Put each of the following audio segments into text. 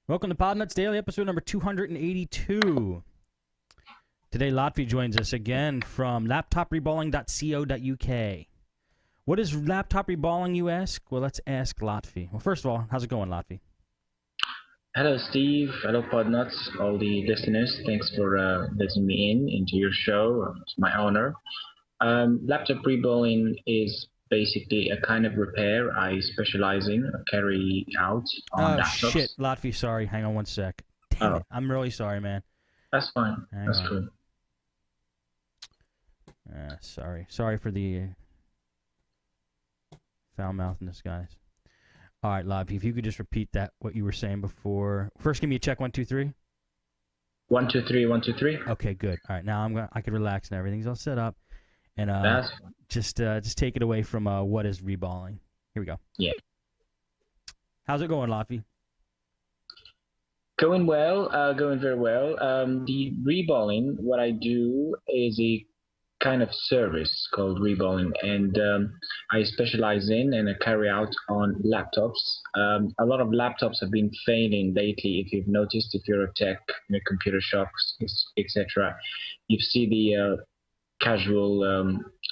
Welcome to Podnutz Daily, episode number 282. Today, Lotfi joins us again from laptopreballing.co.uk. What is laptop reballing, you ask? Well, let's ask Lotfi. Well, first of all, how's it going, Lotfi? Hello, Steve. Hello, Podnutz, all the listeners. Thanks for letting me into your show. It's my honor. Laptop rebuilding is basically a kind of repair I specialize in, carry out on Oh, laptops. shit, Lotfi, sorry. Hang on one sec. Damn it. I'm really sorry, man. That's fine. That's on. cool. Sorry for the foul mouthiness, guys. All right, Lotfi, if you could just repeat what you were saying before. First, give me a check, 1, 2, 3. 1, 2, 3, 1, 2, 3. Okay, good. All right, now I can relax and everything's all set up. And That's fine. just take it away from what is reballing. Here we go. Yeah. How's it going, Lotfi? Going well, going very well. The reballing, what I do is a kind of service called reballing, and I specialize in and I carry out on laptops. A lot of laptops have been failing lately. If you've noticed, if you're a tech in a computer shops, etc., you see the casual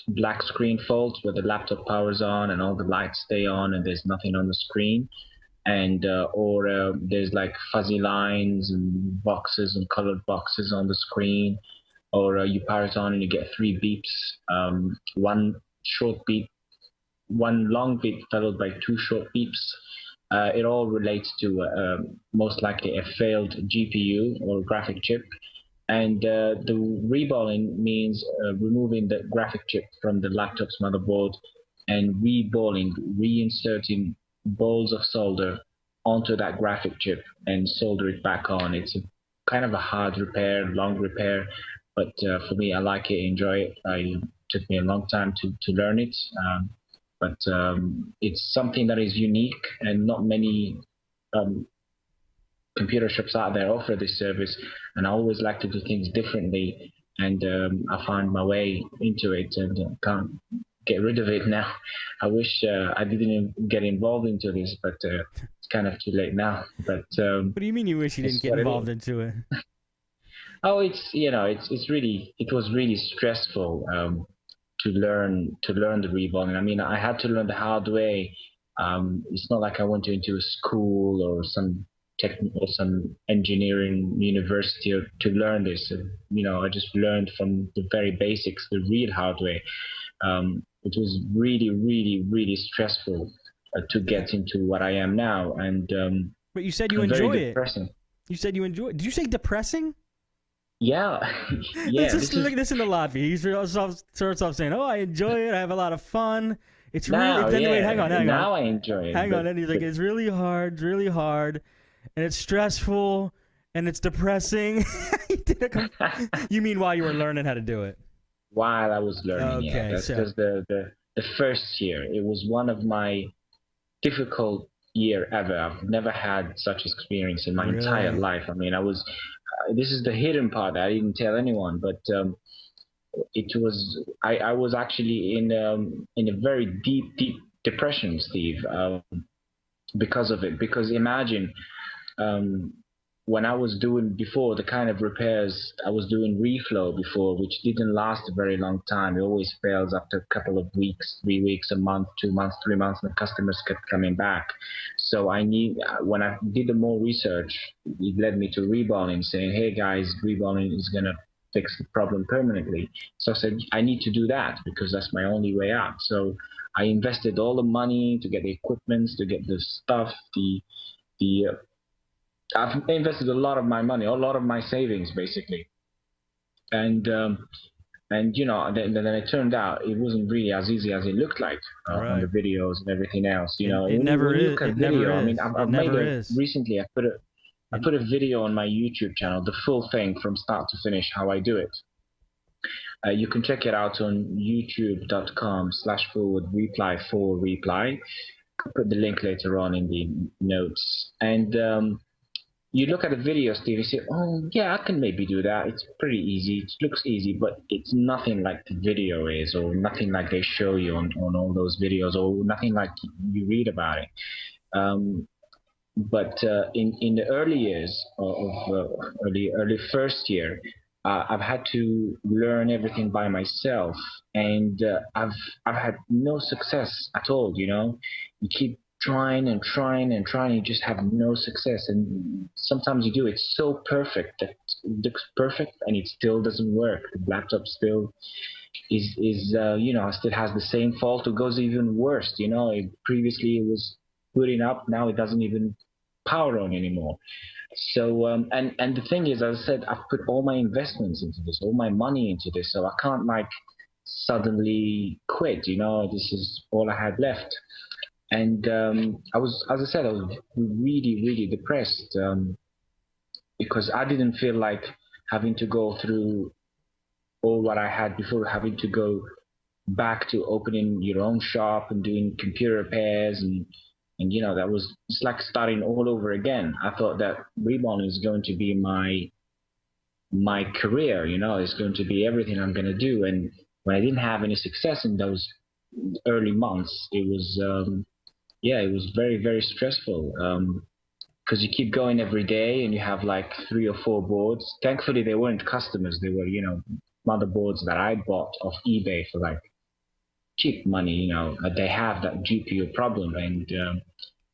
black screen fault where the laptop powers on and all the lights stay on and there's nothing on the screen, and or there's like fuzzy lines and boxes and colored boxes on the screen, or you power it on and you get 3 beeps, one short beep, one long beep followed by 2 short beeps. It all relates to most likely a failed GPU or graphic chip. And the reballing means removing the graphic chip from the laptop's motherboard and reinserting balls of solder onto that graphic chip and solder it back on. It's kind of a hard repair, long repair, but for me, I like it, enjoy it. It took me a long time to learn it, but it's something that is unique, and not many computer shops out there offer this service, and I always like to do things differently, and I found my way into it and can't get rid of it now. I wish I didn't get involved into this, but it's kind of too late now. But what do you mean you wish you didn't get involved into it? Oh, it was really stressful to learn the reballing. I mean, I had to learn the hard way. It's not like I went into a school or some technical, some engineering university to learn this. I just learned from the very basics, the real hard way. It was really, really, really stressful to get into what I am now. And but you said you enjoy it. Depressing. You said you enjoy it. Did you say depressing? Yeah. Yeah. Listen to Lotfi. He starts off saying, "Oh, I enjoy it. I have a lot of fun. It's now, really." yeah. Wait, hang on. Now I enjoy it. Hang on. And he's like, "It's really hard, and it's stressful, and it's depressing." You mean while you were learning how to do it? While I was learning, okay, yeah. That's just the first year. It was one of my difficult year ever. I've never had such experience in my entire life. I mean, this is the hidden part that I didn't tell anyone, but I was actually in a very deep depression, Steve, because of it. Because imagine when I was doing before the kind of repairs, I was doing reflow before, which didn't last a very long time. It always fails after a couple of weeks, 3 weeks, a month, 2 months, 3 months, and the customers kept coming back. So when I did the more research, it led me to reballing, saying, hey guys, reballing is going to fix the problem permanently. So I said, I need to do that because that's my only way out. So I invested all the money to get the equipment, to get the stuff, I've invested a lot of my money, a lot of my savings, basically, and then it turned out it wasn't really as easy as it looked like on the videos and everything else. It never is. I mean, I've made recently. I put a video on my YouTube channel, the full thing from start to finish, how I do it. You can check it out on youtube.com/reply4reply. I'll put the link later on in the notes, and you look at the video, Steve, you say, oh, yeah, I can maybe do that. It's pretty easy. It looks easy, but it's nothing like the video is, or nothing like they show you on all those videos, or nothing like you read about it. But in the early years early first year, I've had to learn everything by myself, and I've had no success at all. You keep trying and trying and trying, you just have no success, and sometimes you do it so perfect that it looks perfect, and it still doesn't work. The laptop still is still has the same fault, or goes even worse. Previously it was booting up, now it doesn't even power on anymore. So and the thing is, as I said, I've put all my investments into this, all my money into this, so I can't like suddenly quit. This is all I had left. And I was, as I said, I was really, really depressed, because I didn't feel like having to go through all what I had before, having to go back to opening your own shop and doing computer repairs, and that was, it's like starting all over again. I thought that remodeling is going to be my career. It's going to be everything I'm going to do. And when I didn't have any success in those early months, it was it was very, very stressful, because you keep going every day and you have like 3 or 4 boards. Thankfully they weren't customers, they were motherboards that I bought off eBay for like cheap money. They have that GPU problem, and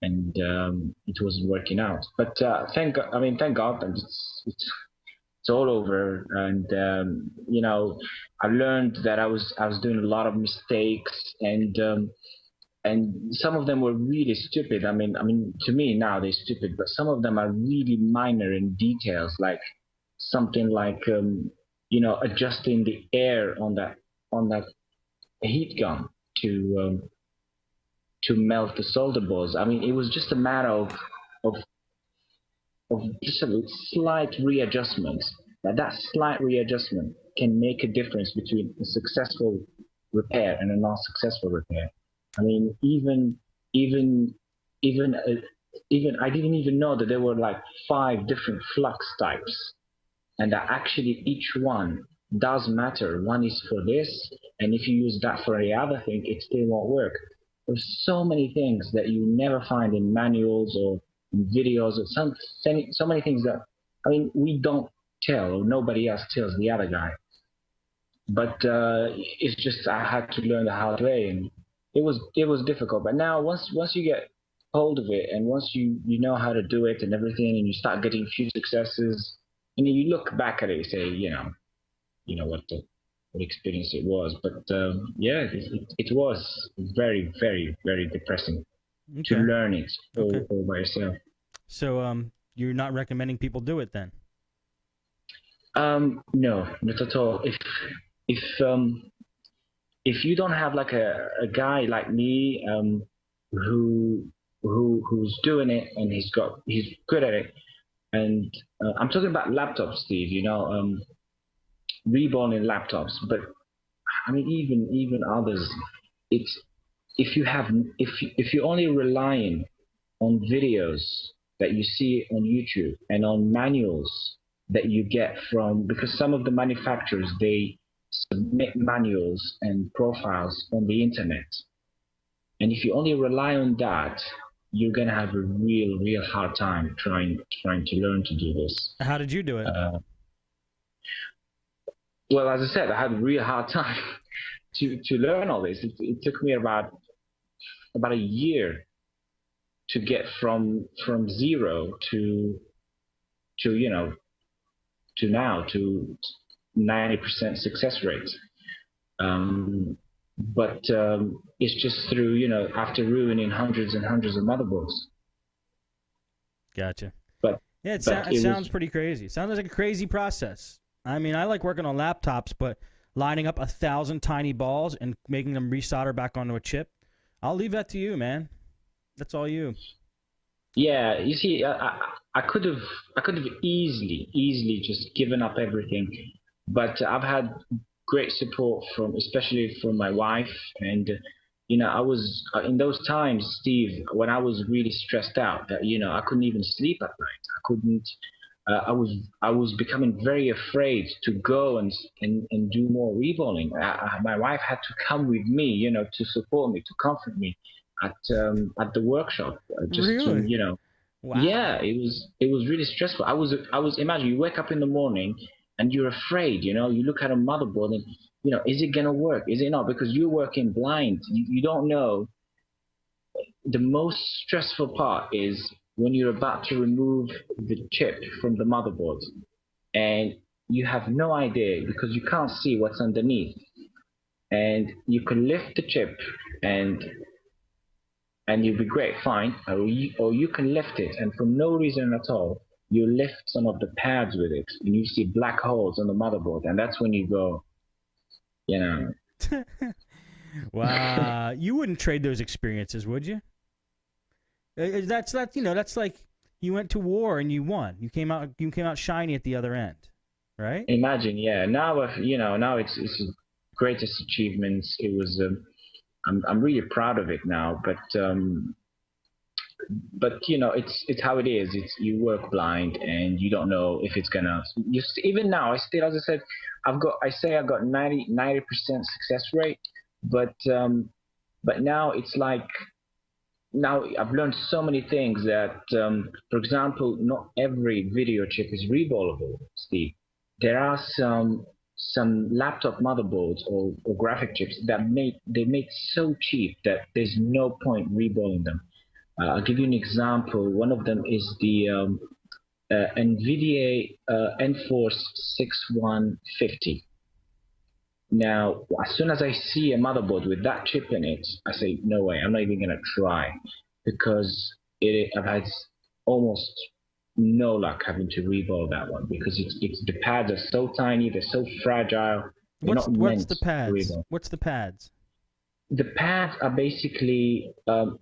it wasn't working out. But thank God that it's all over. And I learned that I was doing a lot of mistakes, and some of them were really stupid. I mean, to me now they're stupid, but some of them are really minor in details, like something like adjusting the air on that heat gun to melt the solder balls. I mean, it was just a matter of, of just a slight readjustment. That slight readjustment can make a difference between a successful repair and a non-successful repair. I mean, even even even I didn't even know that there were like 5 different flux types, and that actually each one does matter. One is for this, and if you use that for the other thing, it still won't work. There's so many things that you never find in manuals or in videos, or so many things that, I mean, we don't tell, or nobody else tells the other guy. But it's just I had to learn the hard way, and it was difficult. But now once you get hold of it, and once you know how to do it and everything, and you start getting a few successes, and you look back at it, you say, what experience it was. But it was very, very, very depressing to Okay. learn it Okay. all by yourself. So you're not recommending people do it then? No, not at all. If you don't have like a guy like me, who who's doing it, and he's good at it, and I'm talking about laptops, Steve. Reborn laptops, but I mean, even others. It's if you have if you're only relying on videos that you see on YouTube and on manuals that you get from, because some of the manufacturers, they submit manuals and profiles on the internet, and if you only rely on that, you're gonna have a real hard time trying to learn to do this. How did you do it? Well, as I said, I had a real hard time to learn all this. It took me about a year to get from zero to to now to 90% success rate. Um, but it's just through, after ruining hundreds and hundreds of motherboards. Gotcha. But Yeah, but it it sounds was, pretty crazy. It sounds like a crazy process. I mean, I like working on laptops, but lining up 1,000 tiny balls and making them resolder back onto a chip, I'll leave that to you, man. That's all you. yeah. You see, I could have easily just given up everything, but I've had great support from, especially from my wife. And I was in those times, Steve, when I was really stressed out, that I couldn't even sleep at night. I couldn't. I was becoming very afraid to go and do more reballing. My wife had to come with me, to support me, to comfort me at the workshop, just to Really? Wow. Yeah, it was really stressful. I was imagine you wake up in the morning and you're afraid, you look at a motherboard and is it gonna work? Is it not? Because you're working blind. You don't know. The most stressful part is when you're about to remove the chip from the motherboard and you have no idea because you can't see what's underneath. And you can lift the chip and you'll be great, fine. Or you can lift it, and for no reason at all, you lift some of the pads with it, and you see black holes on the motherboard, and that's when you go, you know, Wow. You wouldn't trade those experiences, would you? That's like you went to war and you won. You came out shiny at the other end, right? imagine, yeah. Now it's greatest achievements. It was. I'm really proud of it now, but it's how it is. It's you work blind and you don't know if it's gonna. Even now, I still, as I said, I got 90% success rate, but now it's like now I've learned so many things that, for example, not every video chip is reballable, Steve. There are some laptop motherboards or graphic chips that they make so cheap that there's no point reballing them. I'll give you an example. One of them is the NVIDIA Enforce 6150. Now, as soon as I see a motherboard with that chip in it, I say, no way, I'm not even going to try because I've had almost no luck having to reball that one because the pads are so tiny, they're so fragile, they're What's not what's meant the to pads? reball. What's the pads? The pads are basically on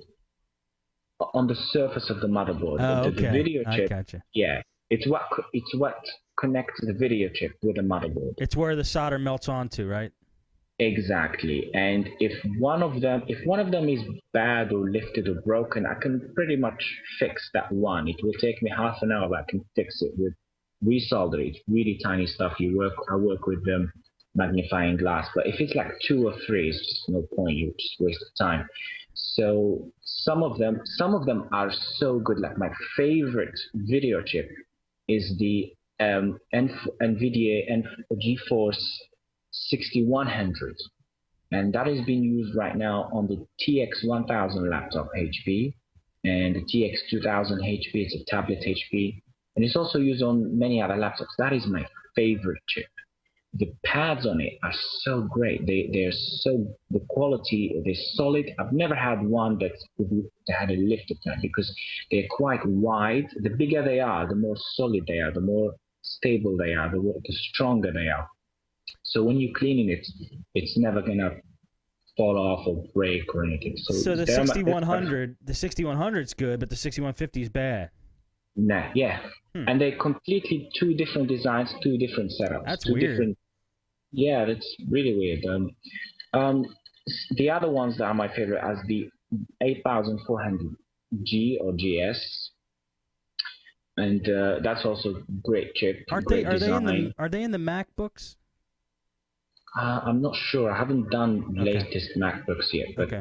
the surface of the motherboard. Oh, The okay. video I chip, gotcha. yeah, it's what connects the video chip with the motherboard. It's where the solder melts onto, right? Exactly. And if one of them is bad or lifted or broken, I can pretty much fix that one. It will take me half an hour, but I can fix it with resolder. It's really tiny stuff. I work with magnifying glass. But if it's like two or three, it's just no point. You just waste of time. So some of them are so good. Like my favorite video chip is the NVIDIA GeForce 6100, and that is being used right now on the TX 1000 laptop HP and the TX 2000 HP. It's a tablet HP, and it's also used on many other laptops. That is my favorite chip. The pads on it are so great. They're so the quality. They're solid. I've never had one that had a lifted pad because they're quite wide. The bigger they are, the more solid they are, the more stable they are, the stronger they are. So when you're cleaning it, it's never gonna fall off or break or anything. So So the they're my, 6100, the 6100's good, but the 6150 is bad. nah, yeah. Hmm. And they're completely two different designs, two different setups, That's two weird. different. Yeah, that's really weird. Um, the other ones that are my favorite as the 8400G or GS, and that's also great chip, Aren't they? great Are they in the? design. Are they in the MacBooks? I'm not sure. I haven't done Okay. latest MacBooks yet, but Okay.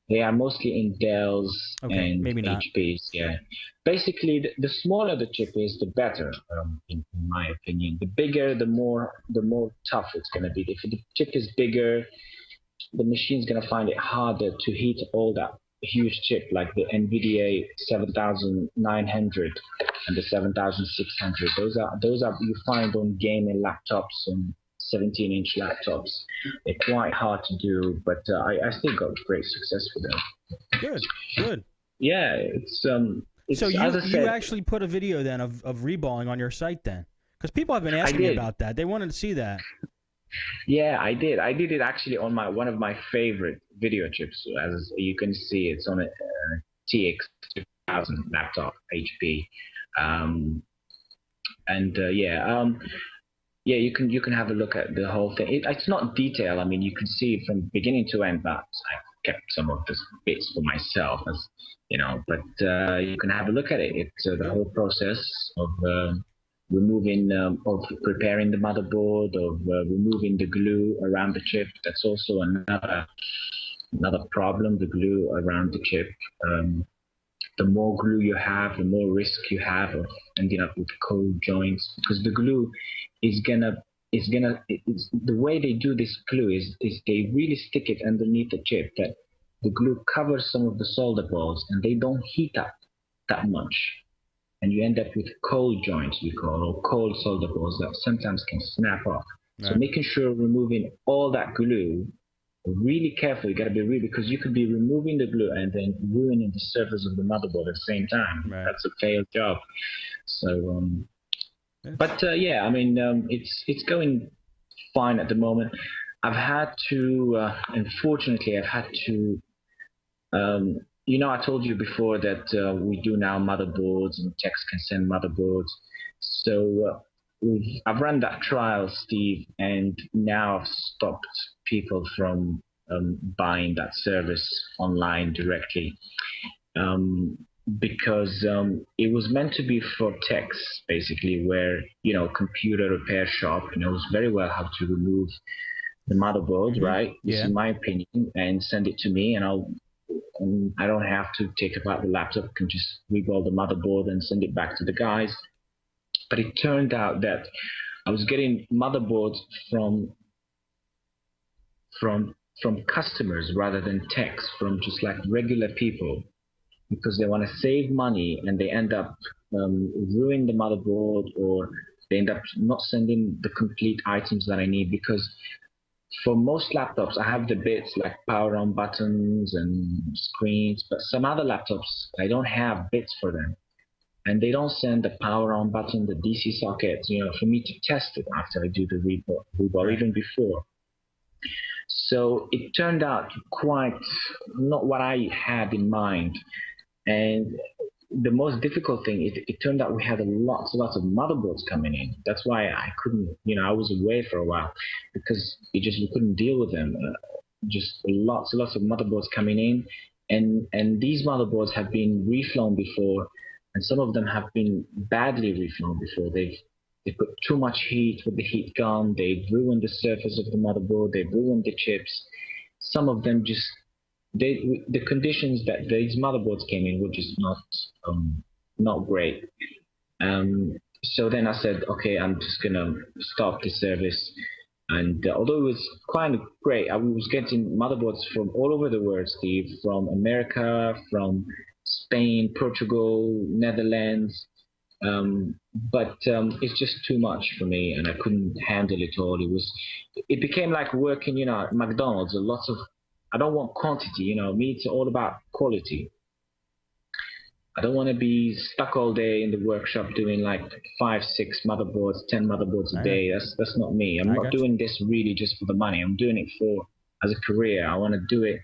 they are mostly in Dells Okay. and Maybe not. HPs. Yeah, basically, the smaller the chip is, the better, in my opinion. The bigger, the more tough it's going to be. If the chip is bigger, the machine's going to find it harder to heat all that huge chip, like the NVIDIA 7900 and the 7600. Those are you find on gaming laptops and 17-inch laptops. They're quite hard to do, but I still got great success with them. Good. Good. Yeah, So it's as you I you said, actually put a video then of reballing on your site then, because people have been I asking me did. about that. They wanted to see that. Yeah, I did. I did it actually on my one of my favorite video chips. As you can see, it's on a TX 2000 laptop HP, um, and yeah, you can have a look at the whole thing. It's not detailed. I mean, you can see it from beginning to end. But I kept some of the bits for myself, as you know. But you can have a look at it. It's the Good. whole process of removing, of preparing the motherboard, of removing the glue around the chip. That's also another problem. The glue around the chip. Um, the more glue you have, the more risk you have of ending up with cold joints, because the glue is gonna it's the way they do this glue is they really stick it underneath the chip, that the glue covers some of the solder balls and they don't heat up that much, and you end up with cold joints, we call, or cold solder balls that sometimes can snap off. Right. So making sure removing all that glue, really careful. You got to be really, because you could be removing the glue and then ruining the surface of the motherboard at the same time. Right. That's a failed job. So, yeah, I mean, it's going fine at the moment. I've had to, unfortunately, I told you before that we do now motherboards, and techs can send motherboards. So I've run that trial, Steve, and now I've stopped people from buying that service online directly, because it was meant to be for techs, basically, where, computer repair shop knows very well how to remove the motherboard, right? Yeah. This is my opinion, and send it to me, and I don't have to take apart the laptop. I can just reball the motherboard and send it back to the guys. But it turned out that I was getting motherboards from customers rather than techs, from just like regular people, because they want to save money and they end up ruining the motherboard, or they end up not sending the complete items that I need, because for most laptops, I have the bits like power on buttons and screens, but some other laptops, I don't have bits for them. And they don't send the power on button, the DC sockets, for me to test it after I do the reball, right. Even before. So it turned out quite not what I had in mind. And the most difficult thing is it turned out we had lots of motherboards coming in. That's why I couldn't, I was away for a while, because we couldn't deal with them. Just lots of motherboards coming in, and these motherboards have been reflown before, and some of them have been badly reflown before. They put too much heat with the heat gun. They've ruined the surface of the motherboard. They've ruined the chips. Some of them just the conditions that these motherboards came in were just not great. So then I said, okay, I'm just gonna stop the service. And although it was quite great, I was getting motherboards from all over the world, Steve, from America, from Spain, Portugal, Netherlands. But it's just too much for me, and I couldn't handle it all. It became like working, at McDonald's. I don't want quantity, me, it's all about quality. I don't want to be stuck all day in the workshop doing like 5, 6 motherboards, 10 motherboards a day. That's not me. I'm not doing this really just for the money. I'm doing it as a career. I want to do it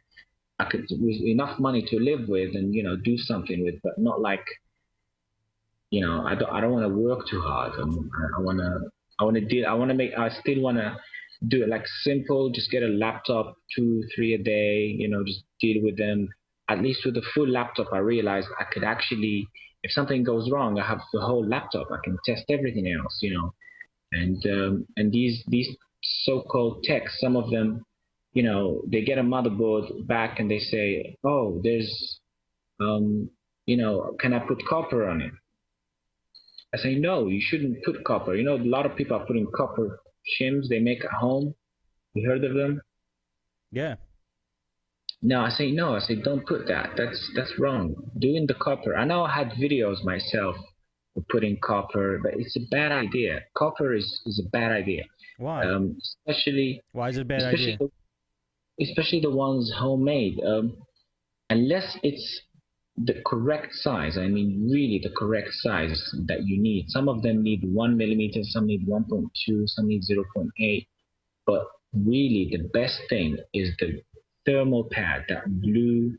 with enough money to live with and, do something with, but not like, I don't want to work too hard. I still want to do it like simple, just get a laptop, 2, 3 a day, just deal with them. At least with a full laptop, I realized I could actually, if something goes wrong, I have the whole laptop. I can test everything else, and these so-called techs, some of them, they get a motherboard back and they say, oh, there's, can I put copper on it? I say, no, you shouldn't put copper. A lot of people are putting copper shims they make at home. You heard of them? Yeah. No, I say, don't put that. That's wrong. Doing the copper. I know I had videos myself of putting copper, but it's a bad idea. Copper is a bad idea. Why? Why is it a bad idea? Especially the ones homemade. Unless it's the correct size, I mean really the correct size that you need. Some of them need 1 millimeter, some need 1.2, some need 0.8. But really the best thing is the thermal pad, that blue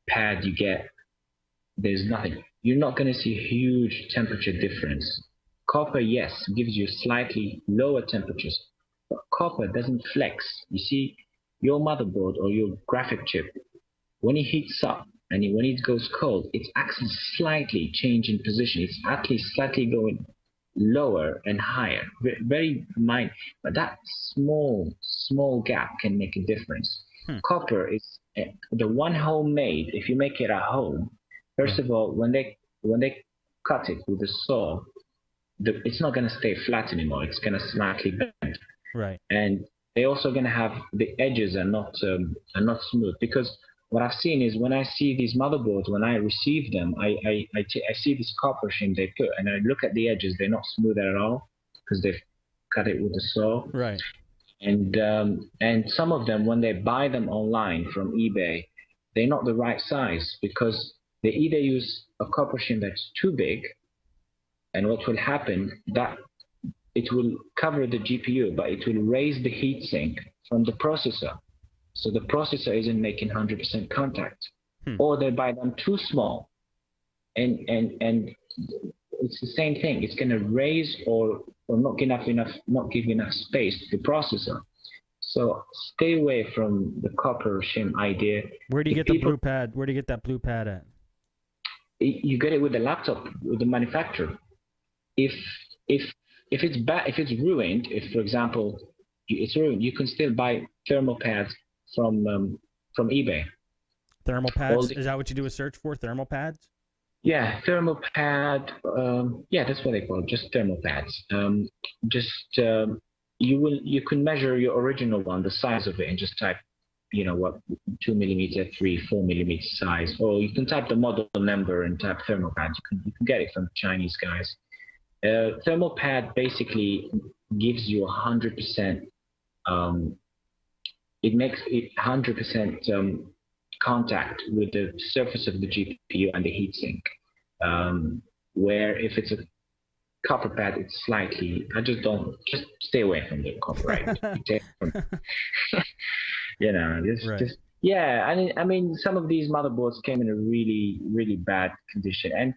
pad you get. There's nothing. You're not going to see a huge temperature difference. Copper, yes, gives you slightly lower temperatures, but copper doesn't flex. You see, your motherboard or your graphic chip, when it heats up and when it goes cold, it's actually slightly changing position. It's actually slightly going lower and higher, very minor, but that small gap can make a difference. Copper is the one homemade. If you make it at home, First of all, when they cut it with the saw, it's not going to stay flat anymore. It's going to slightly bend. Right. And they're also going to have the edges are not smooth, because what I've seen is when I see these motherboards, when I receive them, I see this copper shim they put, and I look at the edges, they're not smooth at all because they've cut it with the saw. Right. And some of them, when they buy them online from eBay, they're not the right size, because they either use a copper shim that's too big, and what will happen, that it will cover the GPU, but it will raise the heatsink from the processor. So the processor isn't making 100% contact. Or they buy them too small. And it's the same thing. It's going to raise or not give enough space to the processor. So stay away from the copper shim idea. Where do you get the blue pad? Where do you get that blue pad at? You get it with the laptop, with the manufacturer. If it's bad, if it's ruined, if for example it's ruined, you can still buy thermal pads from eBay. Thermal pads? Is that what you do a search for? Thermal pads? Yeah, thermal pad. Yeah, that's what they call it. Just thermal pads. You can measure your original one, the size of it, and just type, 2 millimeter, 4 millimeter size, or you can type the model number and type thermal pads. You can get it from Chinese guys. Thermal pad basically gives you 100%. It makes it 100% contact with the surface of the GPU and the heatsink. Where if it's a copper pad, it's slightly. Just stay away from the copper. Right? Yeah. I mean, some of these motherboards came in a really, really bad condition,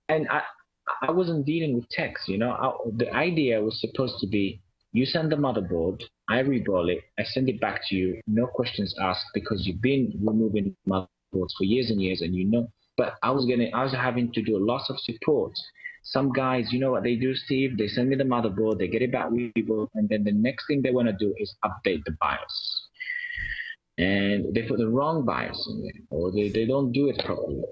and I wasn't dealing with techs. The idea was supposed to be: you send the motherboard, I reball it, I send it back to you, no questions asked, because you've been removing motherboards for years and years, and But I was having to do a lot of support. Some guys, you know what they do, Steve? They send me the motherboard, they get it back rebuilt, and then the next thing they want to do is update the BIOS, and they put the wrong BIOS in there, or they don't do it properly.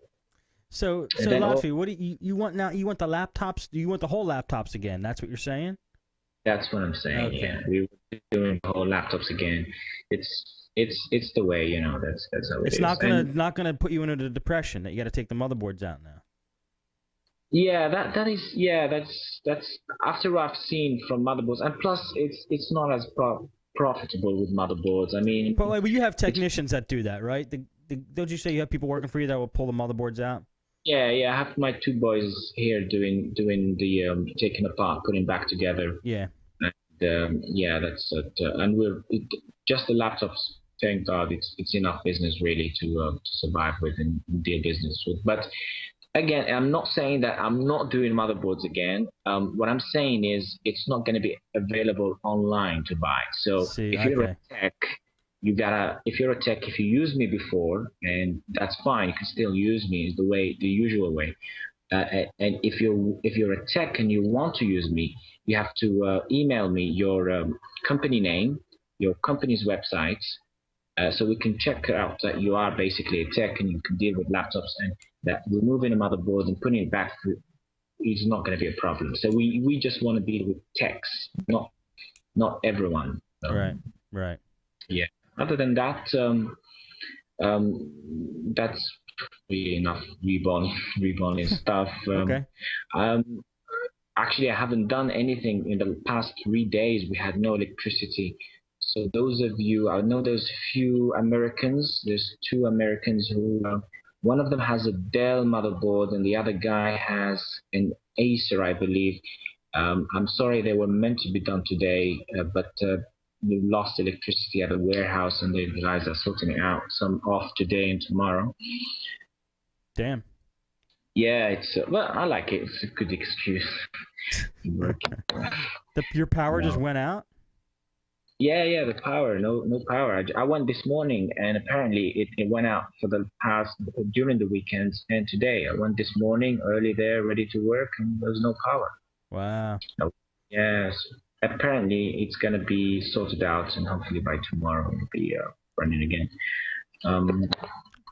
So Lotfi, what do you want now? You want the laptops? Do you want the whole laptops again? That's what you're saying? That's what I'm saying. Okay. Yeah, we were doing the whole laptops again. It's the way, That's how it is. It's not gonna put you into a depression that you got to take the motherboards out now. Yeah, that's after what I've seen from motherboards, and plus it's not as profitable with motherboards. I mean, but you have technicians that do that, right? Don't you say you have people working for you that will pull the motherboards out? Yeah, I have my two boys here doing the taking apart, putting back together. Yeah. And that's it. And just the laptops. Thank God, it's enough business really to survive with and deal business with. But again, I'm not saying that I'm not doing motherboards again. What I'm saying is it's not going to be available online to buy. So if you're a tech, if you're a tech, if you used me before, and that's fine, you can still use me the usual way. And if you're a tech and you want to use me, you have to email me your company name, your company's website, so we can check out that you are basically a tech and you can deal with laptops, and that removing a motherboard and putting it back is not going to be a problem. So we just want to deal with techs, not everyone. Right. Yeah. Other than that, that's really enough reborn stuff. Okay. Actually, I haven't done anything in the past 3 days. We had no electricity. So those of you, I know there's few Americans. There's two Americans who, one of them has a Dell motherboard and the other guy has an Acer, I believe. I'm sorry, they were meant to be done today, but we lost electricity at the warehouse, and the guys are sorting it out. Some off today and tomorrow. Damn. Yeah, well, I like it. It's a good excuse. Your power just went out? Yeah, the power. No power. I went this morning, and apparently it went out for the past during the weekends and today. I went this morning early there, ready to work, and there was no power. Wow. So, yes. Apparently it's gonna be sorted out, and hopefully by tomorrow it'll be running again.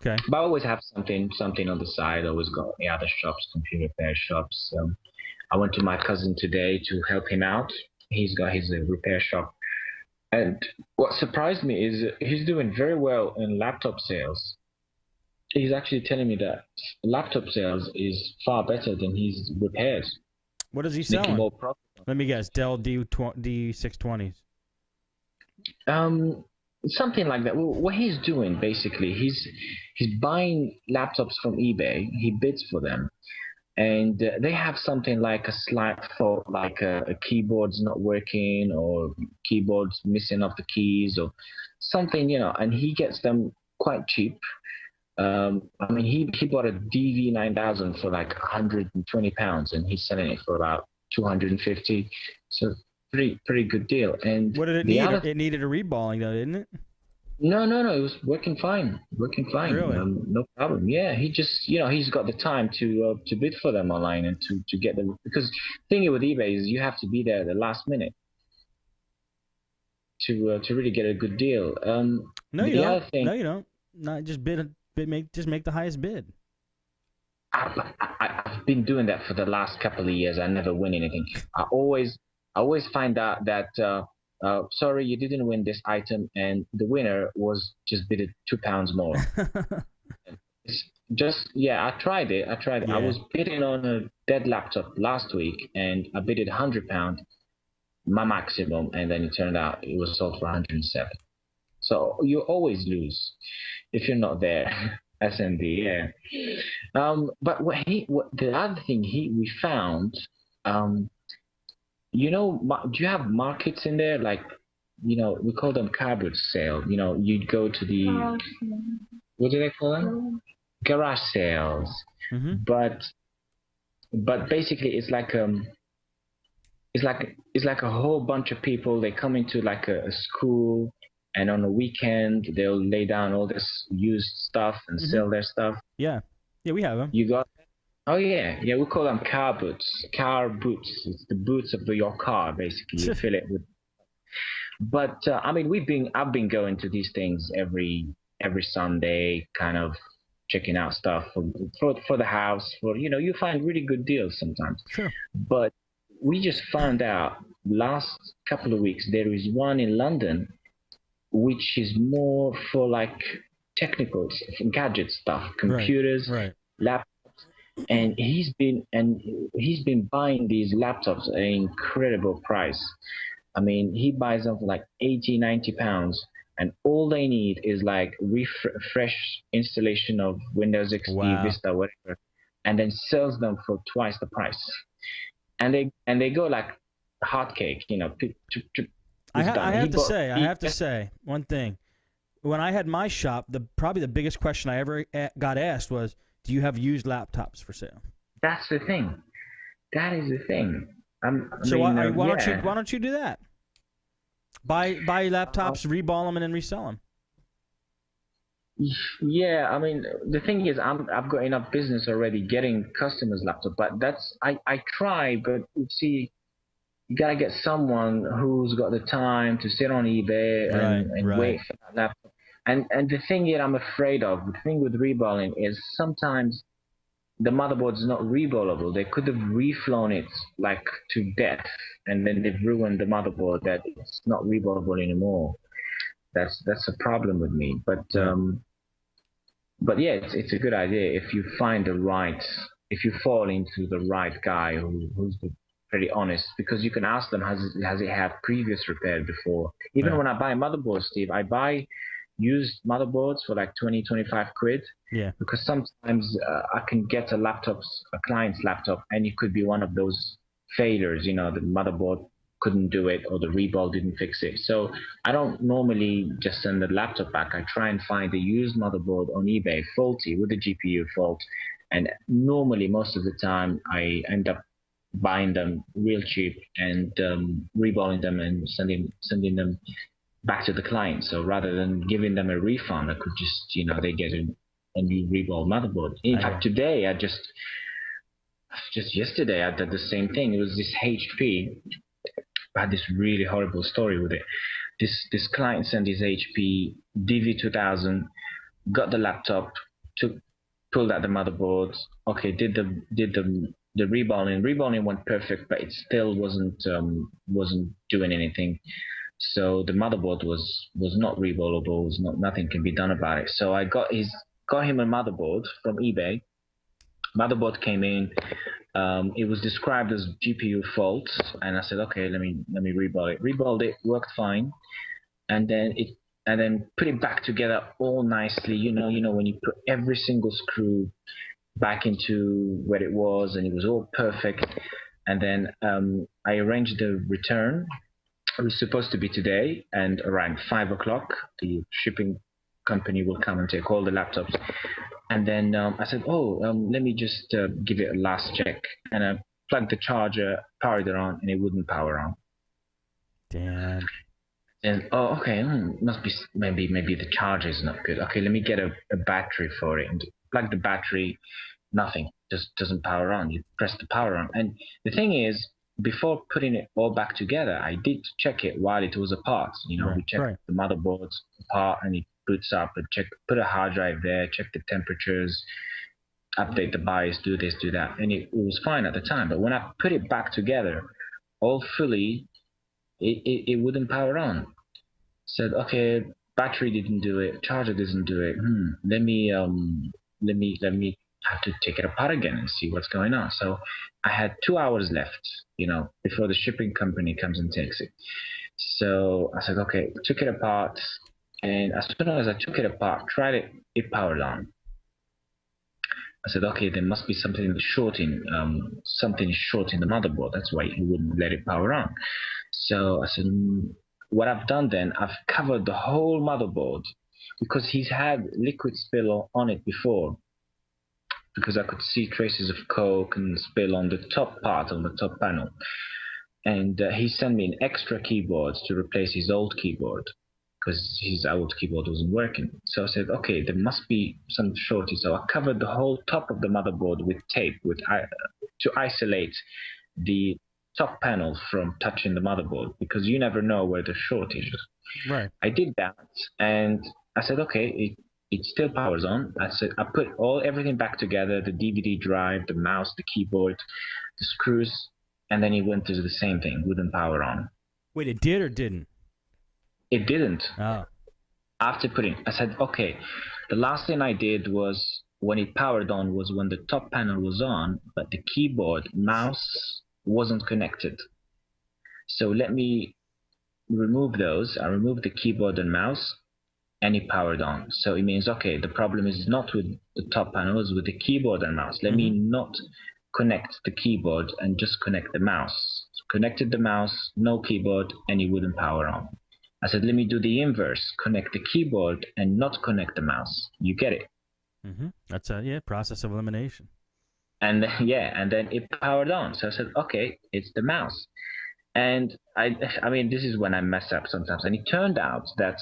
Okay. But I always have something on the side. I always got the other shops, computer repair shops. I went to my cousin today to help him out. He's got his repair shop. And what surprised me is he's doing very well in laptop sales. He's actually telling me that laptop sales is far better than his repairs, What is he making selling? more profit. Let me guess. Dell D620s. Something like that. Well, what he's doing basically, he's buying laptops from eBay. He bids for them, and they have something like a slight fault, like a keyboard's not working or keyboard's missing off the keys or something, and he gets them quite cheap. I mean, he bought a DV9000 for like £120, and he's selling it for about 250. So pretty good deal. And What did it the need? other, It needed a reballing, though, didn't it? no, it was working fine, working fine. Really? No problem. Yeah, he just, he's got the time to bid for them online and to get them, because the thing with eBay is you have to be there at the last minute to really get a good deal. No, you the don't. other thing, No, you don't. Not just make the highest bid. I've been doing that for the last couple of years. I never win anything. I always find out that sorry, you didn't win this item, and the winner was just bid £2 more. It's just I tried it. Yeah. I was bidding on a dead laptop last week, and I bidded £100, my maximum, and then it turned out it was sold for 107. So you always lose if you're not there. SMD, yeah. But the other thing we found, do you have markets in there? Like, we call them car boot sale. You'd go to the, what do they call them? Garage sales. Mm-hmm. But basically it's like a whole bunch of people. They come into like a school, and on a weekend they'll lay down all this used stuff and sell their stuff. Yeah, we have them. You got? Oh yeah, we call them car boots. Car boots. It's the boots of your car, basically. You fill it with. But I mean, I've been going to these things every Sunday, kind of checking out stuff for the house. You find really good deals sometimes. Sure. But we just found out last couple of weeks there is one in London, which is more for like technical gadget stuff, computers, right. laptops. And he's been buying these laptops at an incredible price. I mean, he buys them for like 80, 90 pounds, and all they need is like fresh installation of Windows XP, Vista, whatever, and then sells them for twice the price. And they go like hotcake, I have to say one thing. When I had my shop, probably the biggest question I ever got asked was, do you have used laptops for sale? That's the thing. That is the thing. Why don't you do that? Buy laptops, reball them, and then resell them. Yeah, I mean, the thing is, I've got enough business already getting customers' laptop, but I try, but you see, you gotta get someone who's got the time to sit on eBay and wait for that laptop. And the thing that I'm afraid of, the thing with reballing is sometimes the motherboard is not reballable. They could have reflown it like to death, and then they've ruined the motherboard that it's not reballable anymore. That's a problem with me. But yeah, it's a good idea if you if you fall into the right guy who's pretty honest, because you can ask them, has it had previous repair before? Even when I buy motherboards, Steve, I buy used motherboards for like 20-25 quid. Yeah. Because sometimes I can get a client's laptop, and it could be one of those failures, the motherboard couldn't do it or the reball didn't fix it. So I don't normally just send the laptop back. I try and find a used motherboard on eBay, faulty, with a GPU fault. And normally, most of the time, I end up buying them real cheap and reballing them and sending them back to the client. So rather than giving them a refund, I could just, they get a new reball motherboard. In fact, today, just yesterday, I did the same thing. It was this HP. I had this really horrible story with it. This client sent his HP DV2000, got the laptop, pulled out the motherboard. Okay, did the reballing. Reballing went perfect, but it still wasn't doing anything. So the motherboard was not reballable. Was not nothing can be done about it. So I got him a motherboard from eBay. Motherboard came in. It was described as GPU fault, and I said, okay, let me reball it. Reballed it, worked fine, and then put it back together all nicely. When you put every single screw back into where it was, and it was all perfect. And then I arranged the return. It was supposed to be today, and around 5 o'clock, the shipping company will come and take all the laptops. And then I said, let me just give it a last check. And I plugged the charger, powered it on, and it wouldn't power on. Damn. And okay, must be maybe the charger is not good. Okay, let me get a battery for it, and plug the battery. Nothing, just doesn't power on. You press the power on, and the thing is, before putting it all back together, I did check it while it was apart. We checked the motherboard apart, and it boots up, and put a hard drive there, check the temperatures, update the BIOS, do this, do that, and it was fine at the time. But when I put it back together, all fully, it wouldn't power on. Said, okay, battery didn't do it, charger doesn't do it. Let me have to take it apart again and see what's going on. So I had 2 hours left, before the shipping company comes and takes it. So I said, okay, took it apart, and as soon as I took it apart, tried it, it powered on. I said, okay, there must be something short in the motherboard. That's why it wouldn't let it power on. So I said, what I've done then, I've covered the whole motherboard, because he's had liquid spill on it before, because I could see traces of coke and spill on the top part, on the top panel. And he sent me an extra keyboard to replace his old keyboard, because his old keyboard wasn't working. So I said, okay, there must be some shortage. So I covered the whole top of the motherboard with tape to isolate the top panel from touching the motherboard, because you never know where the shortage is. Right. I did that, and I said, okay, it still powers on. I said, I put everything back together, the DVD drive, the mouse, the keyboard, the screws, and then it went to the same thing, wouldn't power on. Wait, it did or didn't? It didn't. Oh. After I said, okay, the last thing I did was, when it powered on, was when the top panel was on, but the keyboard, mouse wasn't connected. So let me remove those. I removed the keyboard and mouse, and it powered on. So it means, okay, the problem is not with the top panel, it's with the keyboard and mouse. Let me not connect the keyboard and just connect the mouse. So connected the mouse, no keyboard, and it wouldn't power on. I said, let me do the inverse, connect the keyboard and not connect the mouse. You get it? That's a process of elimination. And then it powered on. So I said, okay, it's the mouse. And I mean, this is when I mess up sometimes. And it turned out that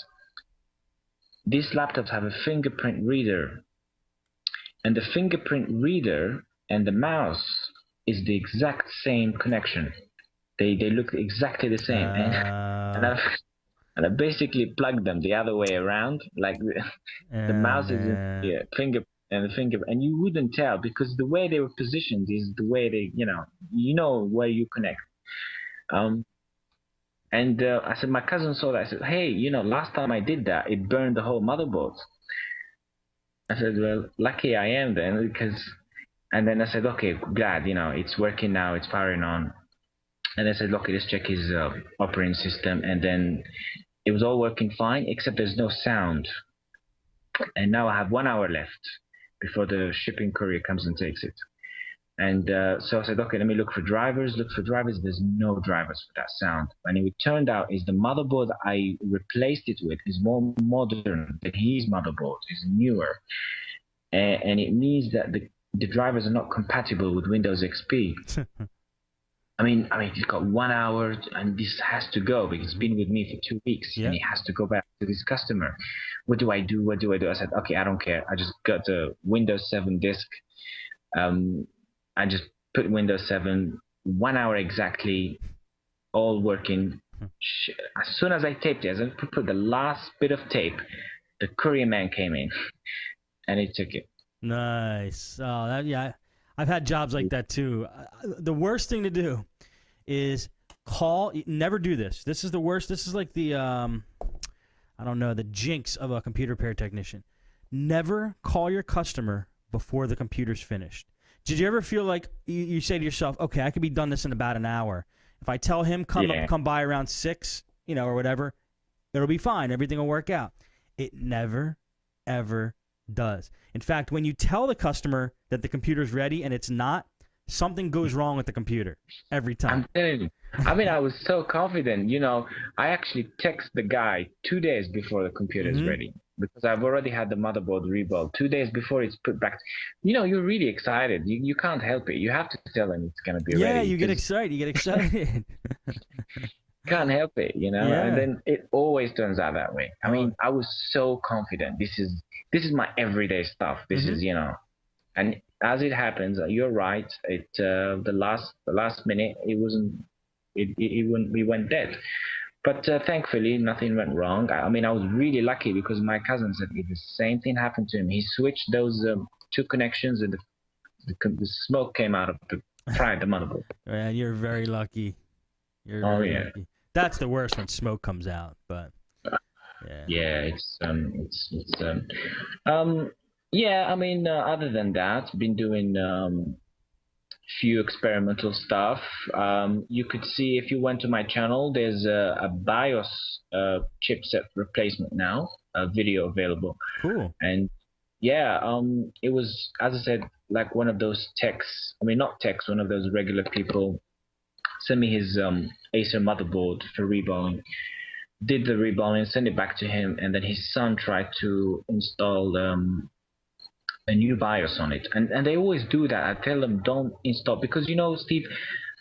these laptops have a fingerprint reader, and the fingerprint reader and the mouse is the exact same connection. They look exactly the same. And I basically plugged them the other way around, like the mouse is in the finger and the finger, and you wouldn't tell, because the way they were positioned is the way they, where you connect. And I said, my cousin saw that. I said, hey, last time I did that, it burned the whole motherboard. I said, well, lucky I am then, and then I said, okay, glad, it's working now, it's powering on. And I said, okay, let's check his operating system. And then it was all working fine, except there's no sound. And now I have 1 hour left before the shipping courier comes and takes it. And so I said, okay, let me look for drivers. There's no drivers for that sound. And it turned out is the motherboard I replaced it with is more modern than his motherboard. It's newer. And it means that the drivers are not compatible with Windows XP. I mean, he's got 1 hour, and this has to go, because it's been with me for 2 weeks, and he has to go back to his customer. What do I do? I said, okay, I don't care. I just got a Windows 7 disk. I just put Windows 7, 1 hour exactly, all working. As soon as I taped it, as I put the last bit of tape, the courier man came in, and he took it. Nice. Oh, yeah. I've had jobs like that too. The worst thing to do is call. Never do this. This is the worst. This is like the I don't know, the jinx of a computer repair technician. Never call your customer before the computer's finished. Did you ever feel like you say to yourself, okay, I could be done this in about an hour. If I tell him come by around 6, or whatever, it'll be fine. Everything will work out. It never, ever does. In fact, when you tell the customer that the computer's ready and it's not, something goes wrong with the computer every time. I'm telling you. I mean, I was so confident. I actually text the guy 2 days before the computer is ready because I've already had the motherboard rebuilt 2 days before it's put back. You're really excited. You can't help it. You have to tell him it's going to be ready. Yeah, you get excited. You get excited. Can't help it, Yeah. And then it always turns out that way. I mean, I was so confident. This is my everyday stuff. This is, and as it happens, you're right. The last minute, it wasn't. We went dead. But thankfully, nothing went wrong. I mean, I was really lucky because my cousin said the same thing happened to him. He switched those 2 connections, and the smoke came out of the motherboard. Man, you're very lucky. You're very lucky. That's the worst when smoke comes out, but yeah, yeah. I mean, other than that, been doing few experimental stuff. You could see if you went to my channel, there's a BIOS chipset replacement now, a video available. Cool. And yeah, it was, as I said, like one of those techs. I mean, not techs, one of those regular people sent me his Acer motherboard for reballing. Did the reballing, sent it back to him, and then his son tried to install a new BIOS on it. And they always do that. I tell them don't install, because Steve,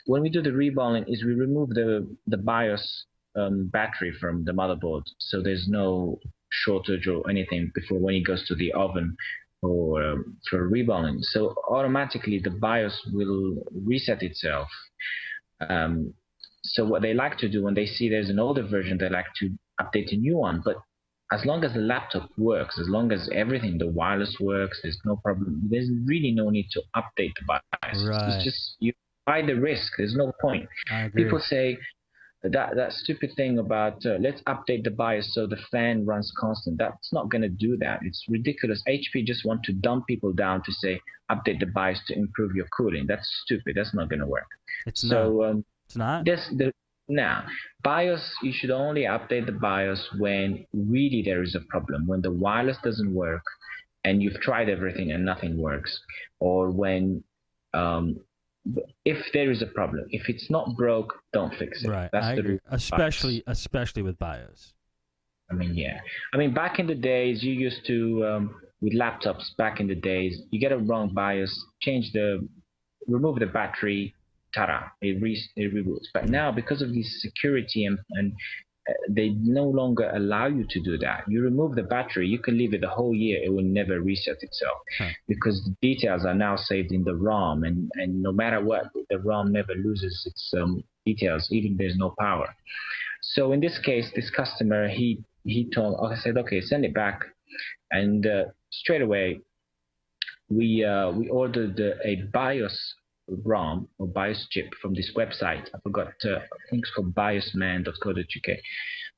when we do the reballing, is we remove the BIOS battery from the motherboard, so there's no shortage or anything before when it goes to the oven or for reballing. So automatically the BIOS will reset itself. So what they like to do when they see there's an older version, they like to update a new one. But as long as the laptop works, as long as everything, the wireless works, there's no problem. There's really no need to update the BIOS. Right. It's just you buy the risk. There's no point. I agree. People say that stupid thing about let's update the BIOS so the fan runs constant. That's not going to do that. It's ridiculous. HP just want to dump people down to say update the BIOS to improve your cooling. That's stupid. That's not going to work. It's not. Now, BIOS, you should only update the BIOS when really there is a problem, when the wireless doesn't work and you've tried everything and nothing works, or when if there is a problem. If it's not broke, don't fix it. Right. That's I agree. Especially with BIOS. I mean, yeah. I mean, back in the days, you used to with laptops. Back in the days, you get a wrong BIOS, remove the battery. Ta-da, it reboots. But now, because of this security and they no longer allow you to do that. You remove the battery, you can leave it the whole year, it will never reset itself because the details are now saved in the ROM, and no matter what, the ROM never loses its details, even if there's no power. So in this case, this customer, I said, okay, send it back, and straight away we ordered a BIOS ROM or BIOS chip from this website. I forgot. I think it's called biosman.co.uk.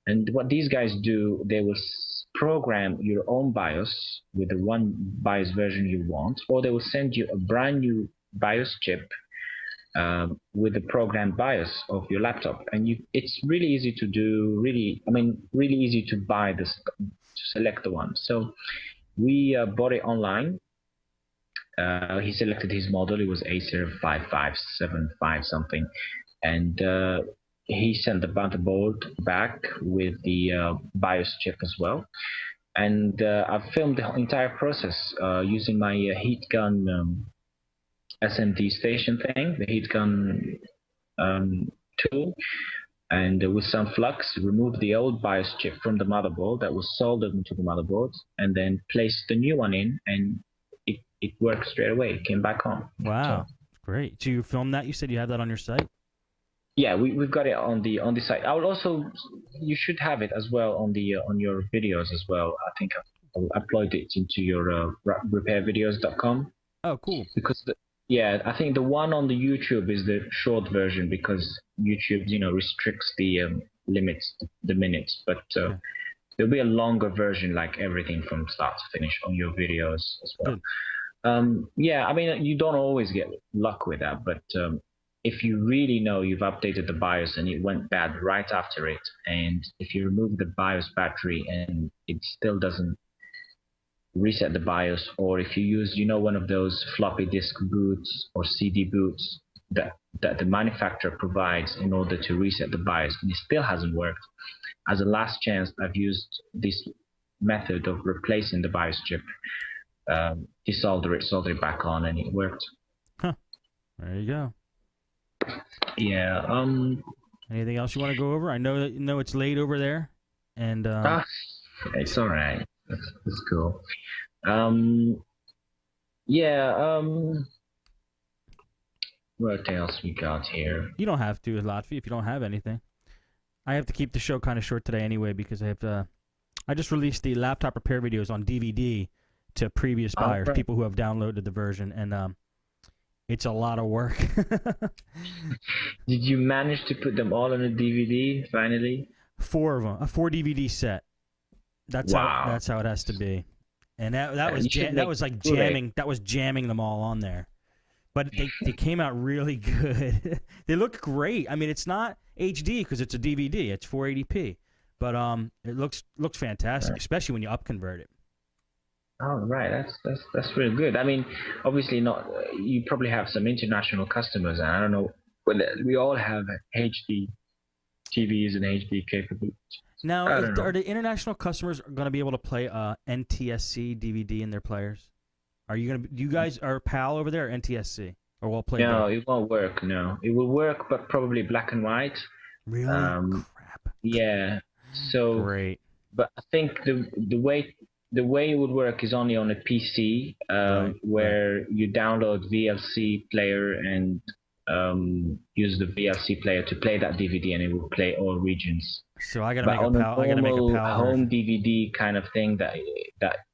And what these guys do, they will program your own BIOS with the one BIOS version you want, or they will send you a brand new BIOS chip with the programmed BIOS of your laptop. And it's really easy to do. Really easy to buy this, to select the one. So we bought it online. He selected his model. It was Acer 5575 something, and he sent the motherboard back with the BIOS chip as well. And I filmed the entire process using my heat gun SMD station thing, the heat gun tool, and with some flux, removed the old BIOS chip from the motherboard that was soldered into the motherboard, and then placed the new one in, and it worked straight away. It came back on. Wow, great. So you filmed that? You said you have that on your site? Yeah, we've got it on the site. I will also, you should have it as well on your videos as well. I think I'll upload it into your repairvideos.com. Oh, cool. Because yeah, I think the one on the YouTube is the short version because YouTube, restricts the limits, the minutes. But Yeah. there'll be a longer version, like everything from start to finish on your videos as well. Good. Yeah, I mean, you don't always get luck with that, but if you really know you've updated the BIOS and it went bad right after it, and if you remove the BIOS battery and it still doesn't reset the BIOS, or if you use, one of those floppy disk boots or CD boots that the manufacturer provides in order to reset the BIOS, and it still hasn't worked, as a last chance, I've used this method of replacing the BIOS chip, desolder it, solder it back on, and it worked. Huh. There you go. Yeah. Anything else you want to go over? I know it's late over there, and it's all right. That's cool. Yeah. What else we got here? You don't have to, Lotfi, if you don't have anything. I have to keep the show kind of short today anyway because I just released the laptop repair videos on DVD to previous buyers, people who have downloaded the version, and it's a lot of work. Did you manage to put them all on a DVD finally? 4 of them, a 4 DVD set. That's how it has to be, and that was like jamming. That was jamming them all on there, but they came out really good. They look great. I mean, it's not HD because it's a DVD. It's 480p, but it looks fantastic, especially when you upconvert it. Oh, right. That's really good. I mean, obviously not. You probably have some international customers, and I don't know whether we all have HD TVs and HD capabilities. Now, are the international customers going to be able to play NTSC DVD in their players? Are you gonna? You guys are PAL over there, or NTSC, or will play? No, it won't work. No, it will work, but probably black and white. Really? Crap. Yeah. So great. But I think the way it would work is only on a PC, where you download VLC player and use the VLC player to play that DVD, and it will play all regions. So I gotta make a PAL. I gotta make a PAL home DVD kind of thing that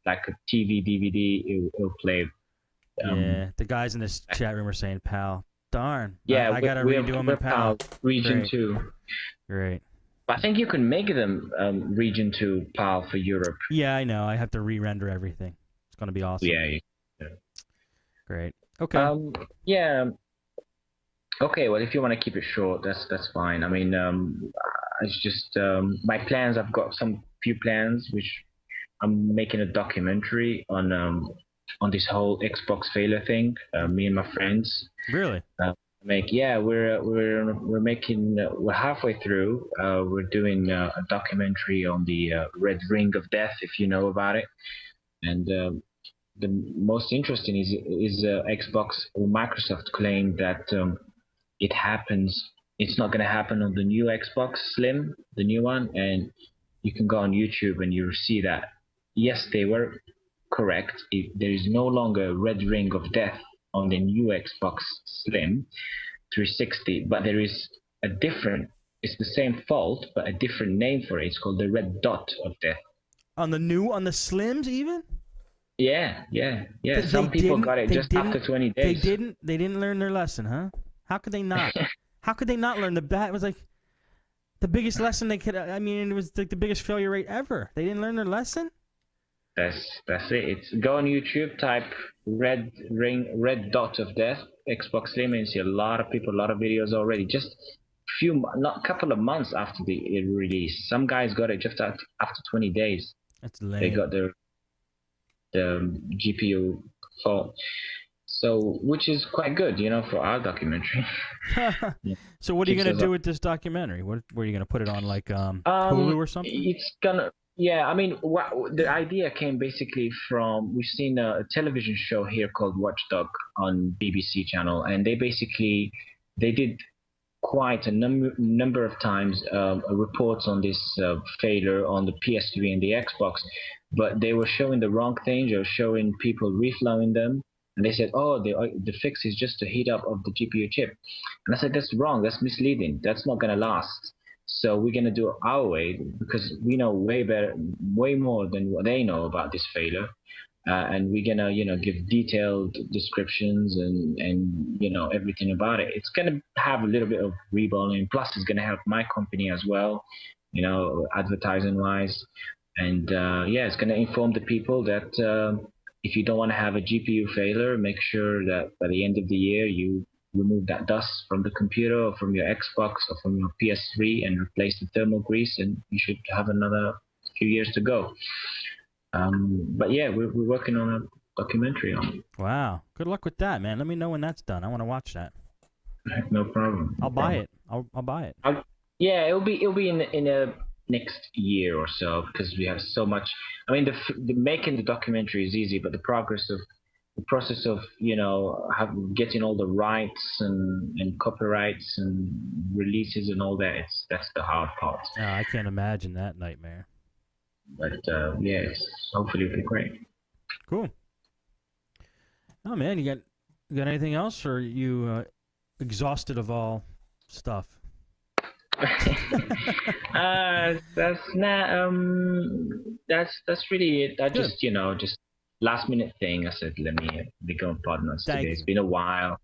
like a TV DVD, it will play. Yeah, the guys in this chat room are saying PAL. Darn. Yeah, I gotta redo them in PAL. Region 2. Great. I think you can make them region 2 PAL for Europe. Yeah, I know. I have to re-render everything. It's gonna be awesome. Yeah. Great. Okay. Yeah. Okay. Well, if you want to keep it short, that's fine. I mean, it's just my plans. I've got some few plans, which I'm making a documentary on this whole Xbox failure thing. Me and my friends. Really? We're halfway through. We're doing a documentary on the Red Ring of Death, if you know about it. And the most interesting is Xbox or Microsoft claim that it's not going to happen on the new Xbox Slim, the new one. And you can go on YouTube and you'll see that yes, they were correct. There is no longer a Red Ring of Death on the new Xbox Slim 360, but there is it's the same fault, but a different name for it. It's called the Red Dot of Death. On the Slims even? Yeah. Some people got it just after 20 days. They didn't learn their lesson, huh? How could they not? How could they not learn it was like the biggest lesson they could, I mean, it was like the biggest failure rate ever. They didn't learn their lesson? That's it. Go on YouTube, type Red Dot of Death, Xbox Slim, and see a lot of people, a lot of videos already. Just not couple of months after the release. Some guys got it just after 20 days. That's lame. They got the GPU fault. So, which is quite good, for our documentary. So, what are you gonna do with this documentary? Where are you gonna put it on, like Hulu or something? It's gonna. Yeah, I mean, the idea came basically from, we've seen a television show here called Watchdog on BBC channel, and they did quite a number of times reports on this failure on the PS3 and the Xbox, but they were showing the wrong thing. They were showing people reflowing them, and they said, oh, the fix is just a heat up of the GPU chip. And I said, that's wrong, that's misleading, that's not going to last. So we're gonna do it our way because we know way better, way more than what they know about this failure. And we're gonna, give detailed descriptions and everything about it. It's gonna have a little bit of reballing. Plus, it's gonna help my company as well, advertising wise. And it's gonna inform the people that if you don't want to have a GPU failure, make sure that by the end of the year you remove that dust from the computer or from your Xbox or from your PS3 and replace the thermal grease, and you should have another few years to go. But yeah, we're working on a documentary on it. Wow. Good luck with that, man. Let me know when that's done. I want to watch that. No problem. I'll buy it. I'll buy it. Yeah, it'll be in the next year or so because we have so much. I mean, the making the documentary is easy, but the process of getting all the rights and copyrights and releases and all that, that's the hard part. I can't imagine that nightmare. But hopefully it'll be great. Cool. Oh man, you got anything else, or are you exhausted of all stuff? That's really it. I Good. just last minute thing. I said let me go on Podnutz today. It's been a while,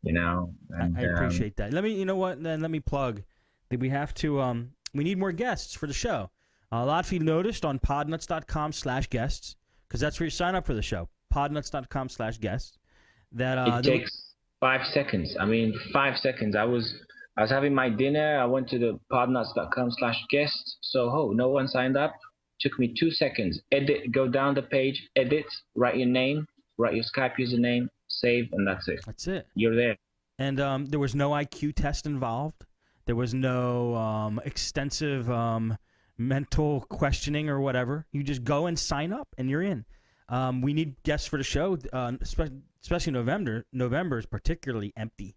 And, I appreciate that. Let me plug that we have to we need more guests for the show. A lot of you noticed on podnutz.com/guests, because that's where you sign up for the show. Podnutz.com/guests. That it takes 5 seconds. I mean, 5 seconds. I was having my dinner. I went to the podnutz.com/guests. So, no one signed up. Took me 2 seconds. Edit, go down the page, edit, write your name, write your Skype username, save, and that's it. That's it. You're there. And there was no IQ test involved. There was no extensive mental questioning or whatever. You just go and sign up, and you're in. We need guests for the show, especially November. November is particularly empty.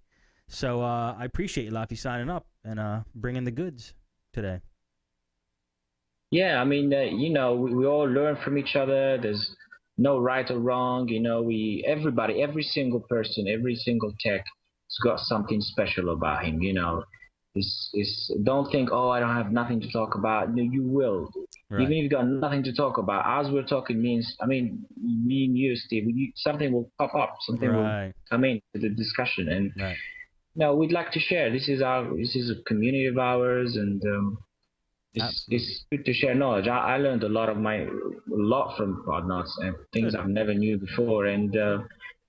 So I appreciate you, Laffy, signing up and bringing the goods today. Yeah, I mean, we all learn from each other. There's no right or wrong. Everybody, every single person, every single tech has got something special about him. Don't think, I don't have nothing to talk about. No, you will. Right. Even if you've got nothing to talk about, as we're talking means, me and you, Steve, something will pop up. Something will come into the discussion. And we'd like to share. This is a community of ours, and it's good to share knowledge. I learned a lot from Podnutz and things I've never knew before, and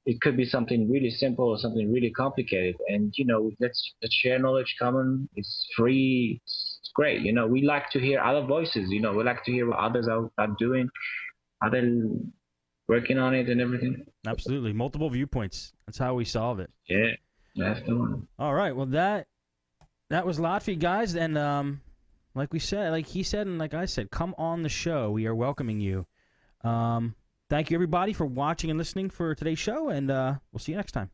it could be something really simple or something really complicated. And let's share knowledge common. It's free. It's great. We like to hear other voices. We like to hear what others are doing. Are they working on it and everything? Absolutely, multiple viewpoints. That's how we solve it. Yeah, that's the one. All right. Well, that was Lotfi, guys, and like he said, and like I said, come on the show. We are welcoming you. Thank you, everybody, for watching and listening for today's show, and we'll see you next time.